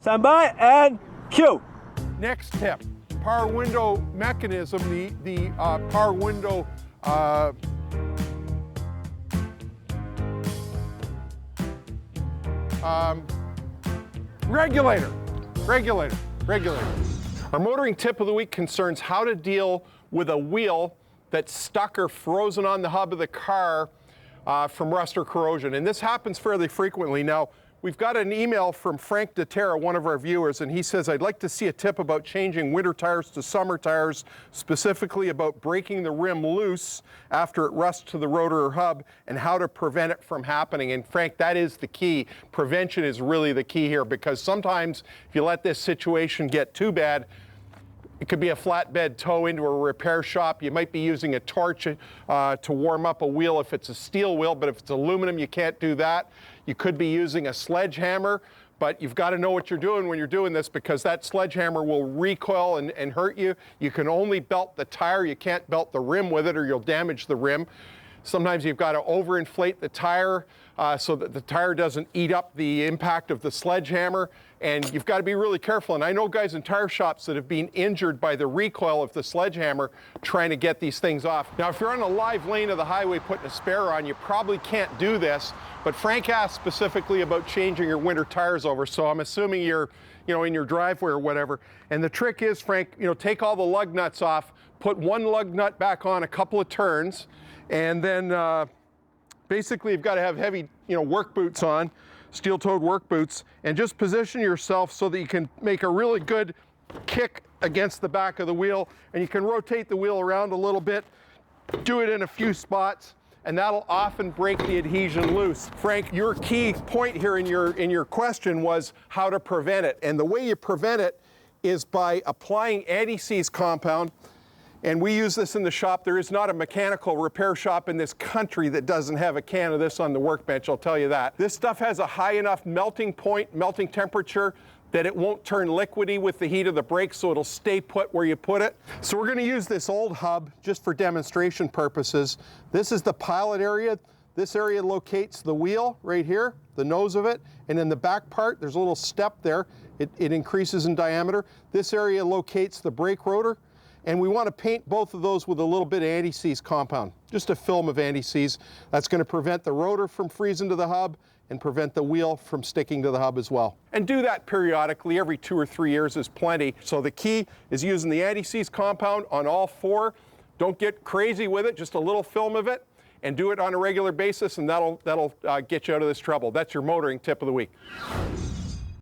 Stand by and cue. Next tip, power window mechanism, the power window regulator. Our motoring tip of the week concerns how to deal with a wheel that's stuck or frozen on the hub of the car from rust or corrosion. And this happens fairly frequently. Now, we've got an email from Frank DeTerra, one of our viewers, and he says, I'd like to see a tip about changing winter tires to summer tires, specifically about breaking the rim loose after it rusts to the rotor or hub, and how to prevent it from happening. And Frank, that is the key. Prevention is really the key here, because sometimes if you let this situation get too bad, it could be a flatbed tow into a repair shop. You might be using a torch to warm up a wheel if it's a steel wheel, but if it's aluminum, you can't do that. You could be using a sledgehammer, but you've got to know what you're doing when you're doing this, because that sledgehammer will recoil and hurt you. You can only belt the tire. You can't belt the rim with it, or you'll damage the rim. Sometimes you've got to overinflate the tire so that the tire doesn't eat up the impact of the sledgehammer, and you've got to be really careful. And I know guys in tire shops that have been injured by the recoil of the sledgehammer trying to get these things off. Now, if you're on a live lane of the highway putting a spare on, you probably can't do this, but Frank asked specifically about changing your winter tires over, so I'm assuming you're in your driveway or whatever. And the trick is, Frank, take all the lug nuts off, put one lug nut back on a couple of turns, and then basically you've got to have heavy, work boots on, steel-toed work boots, and just position yourself so that you can make a really good kick against the back of the wheel, and you can rotate the wheel around a little bit, do it in a few spots, and that'll often break the adhesion loose. Frank, your key point here in your question was how to prevent it, and the way you prevent it is by applying anti-seize compound. And we use this in the shop. There is not a mechanical repair shop in this country that doesn't have a can of this on the workbench, I'll tell you that. This stuff has a high enough melting temperature, that it won't turn liquidy with the heat of the brakes, so it'll stay put where you put it. So we're gonna use this old hub just for demonstration purposes. This is the pilot area. This area locates the wheel right here, the nose of it, and in the back part, there's a little step there. It increases in diameter. This area locates the brake rotor. And we want to paint both of those with a little bit of anti-seize compound, just a film of anti-seize. That's going to prevent the rotor from freezing to the hub and prevent the wheel from sticking to the hub as well. And do that periodically. Every 2 or 3 years is plenty. So the key is using the anti-seize compound on all four. Don't get crazy with it, just a little film of it, and do it on a regular basis, and that'll get you out of this trouble. That's your motoring tip of the week.